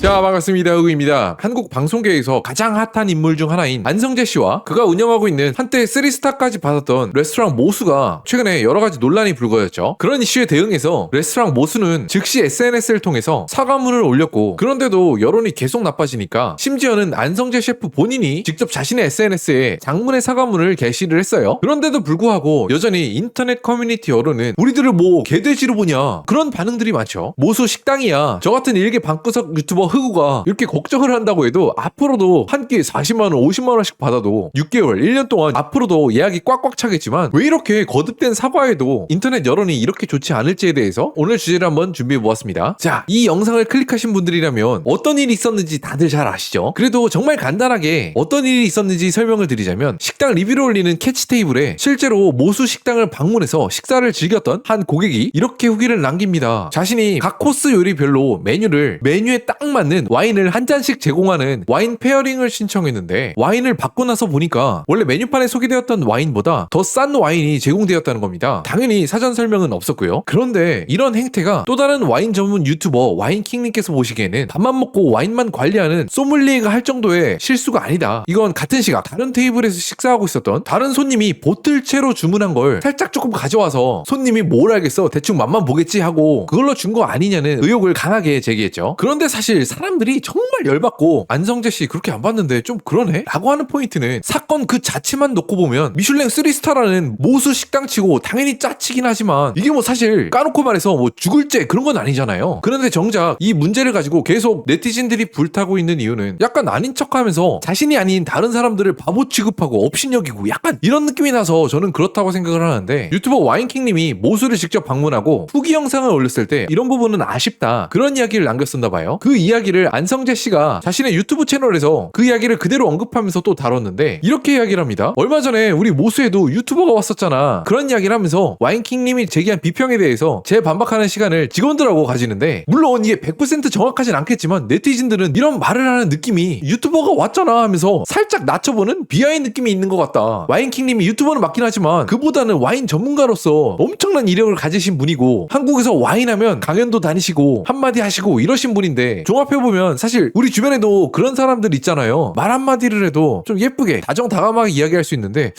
자, 반갑습니다. 의구입니다. 한국 방송계에서 가장 핫한 인물 중 하나인 안성재 씨와 그가 운영하고 있는 한때 3스타까지 받았던 레스토랑 모수가 최근에 여러 가지 논란이 불거졌죠. 그런 이슈에 대응해서 레스토랑 모수는 즉시 SNS를 통해서 사과문을 올렸고, 그런데도 여론이 계속 나빠지니까 심지어는 안성재 셰프 본인이 직접 자신의 SNS에 장문의 사과문을 게시를 했어요. 그런데도 불구하고 여전히 인터넷 커뮤니티 여론은 우리들을 뭐 개돼지로 보냐, 그런 반응들이 많죠. 모수 식당이야, 저 같은 일개 방구석 유튜버 흑우가 이렇게 걱정을 한다고 해도 앞으로도 한 끼에 40만원 50만원씩 받아도 6개월 1년 동안 앞으로도 예약이 꽉꽉 차겠지만 왜 이렇게 거듭된 사과에도 인터넷 여론이 이렇게 좋지 않을지에 대해서 오늘 주제를 한번 준비해보았습니다. 자, 이 영상을 클릭하신 분들이라면 어떤 일이 있었는지 다들 잘 아시죠? 그래도 정말 간단하게 어떤 일이 있었는지 설명을 드리자면, 식당 리뷰를 올리는 캐치 테이블에 실제로 모수 식당을 방문해서 식사를 즐겼던 한 고객이 이렇게 후기를 남깁니다. 자신이 각 코스 요리별로 메뉴에 딱 맞는 와인을 한 잔씩 제공하는 와인 페어링을 신청했는데, 와인을 받고 나서 보니까 원래 메뉴판에 소개되었던 와인보다 더 싼 와인이 제공되었다는 겁니다. 당연히 사전 설명은 없었고요. 그런데 이런 행태가 또 다른 와인 전문 유튜버 와인킹님께서 보시기에는 밥만 먹고 와인만 관리하는 소믈리에가 할 정도의 실수가 아니다. 이건 같은 시각 다른 테이블에서 식사하고 있었던 다른 손님이 보틀채로 주문한 걸 살짝 조금 가져와서 손님이 뭘 알겠어, 대충 맛만 보겠지 하고 그걸로 준 거 아니냐는 의혹을 강하게 제기했죠. 그런데 사실 사람들이 정말 열받고, 안성재 씨 그렇게 안 봤는데 좀 그러네? 라고 하는 포인트는 사건 그 자체만 놓고 보면 미슐랭 3스타라는 모수 식당치고 당연히 짜치긴 하지만 이게 뭐 사실 까놓고 말해서 뭐 죽을 죄 그런 건 아니잖아요. 그런데 정작 이 문제를 가지고 계속 네티즌들이 불타고 있는 이유는 약간 아닌 척하면서 자신이 아닌 다른 사람들을 바보 취급하고 업신여기고 약간 이런 느낌이 나서 저는 그렇다고 생각을 하는데, 유튜버 와인킹님이 모수를 직접 방문하고 후기 영상을 올렸을 때 이런 부분은 아쉽다, 그런 이야기를 남겼었나 봐요. 그 이야기를 안성재 씨가 자신의 유튜브 채널에서 그 이야기를 그대로 언급하면서 또 다뤘는데 이렇게 이야기를 합니다. 얼마 전에 우리 모수에도 유튜버가 왔었잖아, 그런 이야기를 하면서 와인킹님이 제기한 비평에 대해서 재반박하는 시간을 직원들하고 가지는데, 물론 이게 100% 정확하진 않겠지만 네티즌들은 이런 말을 하는 느낌이 유튜버가 왔잖아 하면서 살짝 낮춰보는 비하의 느낌이 있는 것 같다. 와인킹님이 유튜버는 맞긴 하지만 그보다는 와인 전문가로서 엄청난 이력을 가지신 분이고, 한국에서 와인하면 강연도 다니시고 한마디 하시고 이러신 분인데, 종합해보면 사실 우리 주변에도 그런 사람들 있잖아요. 말 한마디를 해도 좀 예쁘게 다정다감하게 이야기할 수 있는데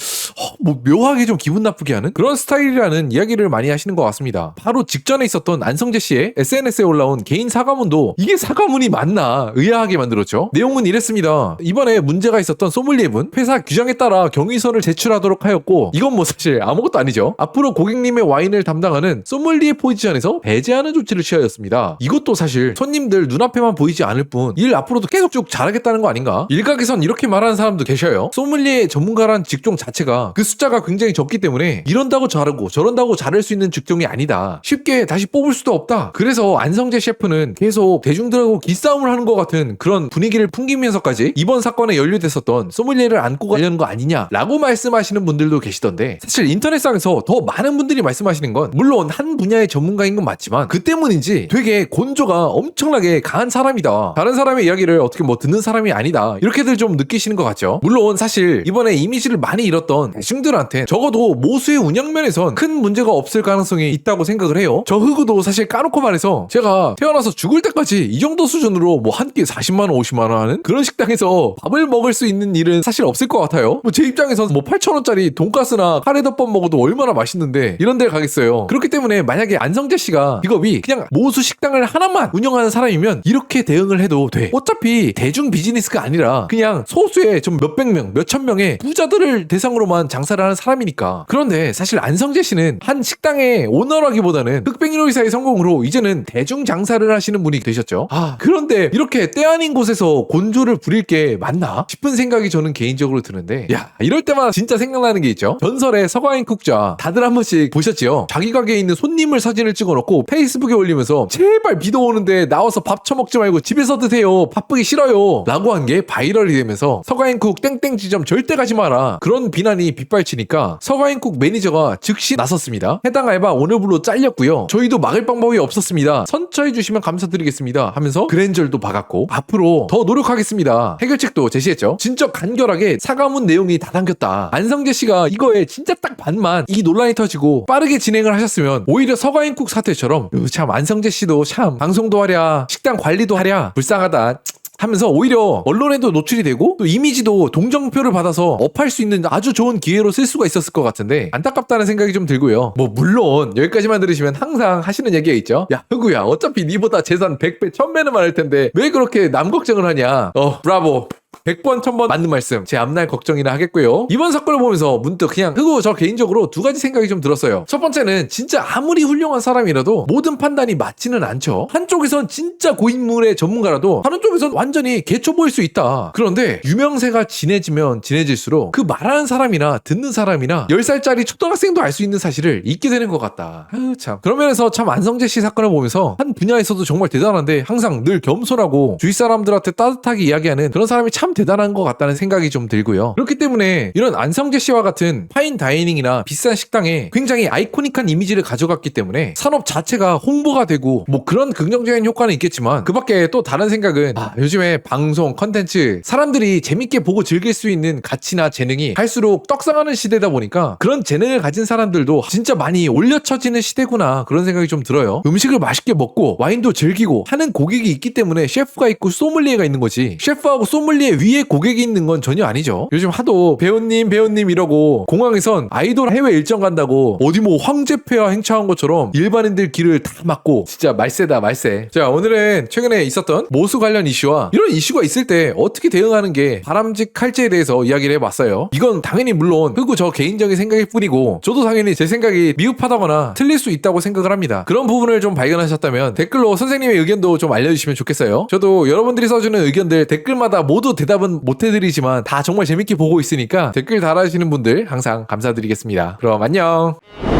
뭐 묘하게 좀 기분 나쁘게 하는 그런 스타일이라는 이야기를 많이 하시는 것 같습니다. 바로 직전에 있었던 안성재 씨의 SNS에 올라온 개인 사과문도 이게 사과문이 맞나 의아하게 만들었죠. 내용은 이랬습니다. 이번에 문제가 있었던 소믈리에분 회사 규정에 따라 경위서를 제출하도록 하였고, 이건 뭐 사실 아무것도 아니죠. 앞으로 고객님의 와인을 담당하는 소믈리에 포지션에서 배제하는 조치를 취하였습니다. 이것도 사실 손님들 눈앞에만 보이지 않을 뿐 일 앞으로도 계속 쭉 잘하겠다는 거 아닌가? 일각에선 이렇게 말하는 사람도 계셔요. 소믈리에 전문가란 직종 자체가 그 숫자가 굉장히 적기 때문에 이런다고 잘하고 저런다고 잘할 수 있는 직종이 아니다, 쉽게 다시 뽑을 수도 없다. 그래서 안성재 셰프는 계속 대중들하고 기싸움을 하는 것 같은 그런 분위기를 풍기면서까지 이번 사건에 연루됐었던 소믈리에를 안고 가려는 거 아니냐라고 말씀하시는 분들도 계시던데, 사실 인터넷상에서 더 많은 분들이 말씀하시는 건 물론 한 분야의 전문가인 건 맞지만 그 때문인지 되게 곤조가 엄청나게 강한 사람이다, 다른 사람의 이야기를 어떻게 뭐 듣는 사람이 아니다, 이렇게들 좀 느끼시는 것 같죠. 물론 사실 이번에 이미지를 많이 잃었던 대중들한테 적어도 모수의 운영면에선 큰 문제가 없을 가능성이 있다고 생각을 해요. 저 흑우도 사실 까놓고 말해서 제가 태어나서 죽을 때까지 이 정도 수준으로 뭐 한 끼 40만원 50만원 하는 그런 식당에서 밥을 먹을 수 있는 일은 사실 없을 것 같아요. 뭐 제 입장에서 뭐 8,000원짜리 돈가스나 카레덮밥 먹어도 얼마나 맛있는데 이런 데 가겠어요. 그렇기 때문에 만약에 안성재 씨가 직업이 그냥 모수 식당을 하나만 운영하는 사람이면 이렇게 대응을 해도 돼. 어차피 대중 비즈니스가 아니라 그냥 소수의 좀 몇백 명, 몇천 명의 부자들을 대상으로만 장사를 하는 사람이니까. 그런데 사실 안성재 씨는 한 식당의 오너라기보다는 흑백요리사의 성공으로 이제는 대중 장사를 하시는 분이 되셨죠. 그런데 이렇게 때 아닌 곳에서 곤조를 부릴 게 맞나 싶은 생각이 저는 개인적으로 드는데, 야, 이럴 때마다 진짜 생각나는 게 있죠. 전설의 서가인 쿡자 다들 한 번씩 보셨죠? 자기 가게에 있는 손님을 사진을 찍어놓고 페이스북에 올리면서 제발 비도 오는데 나와서 밥 처먹지 말고 집에서 드세요, 바쁘기 싫어요 라고 한 게 바이럴이 되면서 서가인쿡 땡땡 지점 절대 가지 마라, 그런 비난이 빗발치니까 서가인쿡 매니저가 즉시 나섰습니다. 해당 알바 오늘부로 잘렸고요, 저희도 막을 방법이 없었습니다, 선처해 주시면 감사드리겠습니다 하면서 그랜저도 박았고 앞으로 더 노력하겠습니다 해결책도 제시했죠. 진짜 간결하게 사과문 내용이 다 담겼다. 안성재 씨가 이거에 진짜 딱 반만 이 논란이 터지고 빠르게 진행을 하셨으면 오히려 서가인쿡 사태처럼 참 안성재 씨도 참 방송도 하랴 식당 관리도 하랴 불쌍하다 하면서 오히려 언론에도 노출이 되고 또 이미지도 동정표를 받아서 업할 수 있는 아주 좋은 기회로 쓸 수가 있었을 것 같은데 안타깝다는 생각이 좀 들고요. 뭐 물론 여기까지만 들으시면 항상 하시는 얘기가 있죠. 야 흑우야 어차피 니보다 재산 100배 1000배는 많을 텐데 왜 그렇게 남 걱정을 하냐. 브라보 100번 1000번 맞는 말씀. 제 앞날 걱정이나 하겠고요. 이번 사건을 보면서 문득 그냥 흑우 저 개인적으로 두 가지 생각이 좀 들었어요. 첫 번째는 진짜 아무리 훌륭한 사람이라도 모든 판단이 맞지는 않죠. 한쪽에선 진짜 고인물의 전문가라도 다른 쪽에선 완전히 개초보일 수 있다. 그런데 유명세가 진해지면 진해질수록 그 말하는 사람이나 듣는 사람이나 10살짜리 초등학생도 알 수 있는 사실을 잊게 되는 것 같다. 아유 참. 그런 면에서 참 안성재 씨 사건을 보면서 한 분야에서도 정말 대단한데 항상 늘 겸손하고 주위 사람들한테 따뜻하게 이야기하는 그런 사람이 참 대단한 것 같다는 생각이 좀 들고요. 그렇기 때문에 이런 안성재 씨와 같은 파인 다이닝이나 비싼 식당에 굉장히 아이코닉한 이미지를 가져갔기 때문에 산업 자체가 홍보가 되고 뭐 그런 긍정적인 효과는 있겠지만 그 밖에 또 다른 생각은 요즘에 방송, 컨텐츠 사람들이 재밌게 보고 즐길 수 있는 가치나 재능이 갈수록 떡상하는 시대다 보니까 그런 재능을 가진 사람들도 진짜 많이 올려쳐지는 시대구나 그런 생각이 좀 들어요. 음식을 맛있게 먹고 와인도 즐기고 하는 고객이 있기 때문에 셰프가 있고 소믈리에가 있는 거지 셰프하고 소믈리에 위에 고객이 있는 건 전혀 아니죠. 요즘 하도 배우님 이러고 공항에선 아이돌 해외 일정 간다고 어디 뭐 황제폐하 행차한 것처럼 일반인들 길을 다 막고 진짜 말세다 말세. 자 오늘은 최근에 있었던 모수 관련 이슈와 이런 이슈가 있을 때 어떻게 대응하는 게 바람직할지에 대해서 이야기를 해봤어요. 이건 당연히 물론 흑우 저 개인적인 생각일 뿐이고 저도 당연히 제 생각이 미흡하다거나 틀릴 수 있다고 생각을 합니다. 그런 부분을 좀 발견하셨다면 댓글로 선생님의 의견도 좀 알려주시면 좋겠어요. 저도 여러분들이 써주는 의견들 댓글마다 모두 대답은 못해드리지만 다 정말 재밌게 보고 있으니까 댓글 달아주시는 분들 항상 감사드리겠습니다. 그럼 안녕.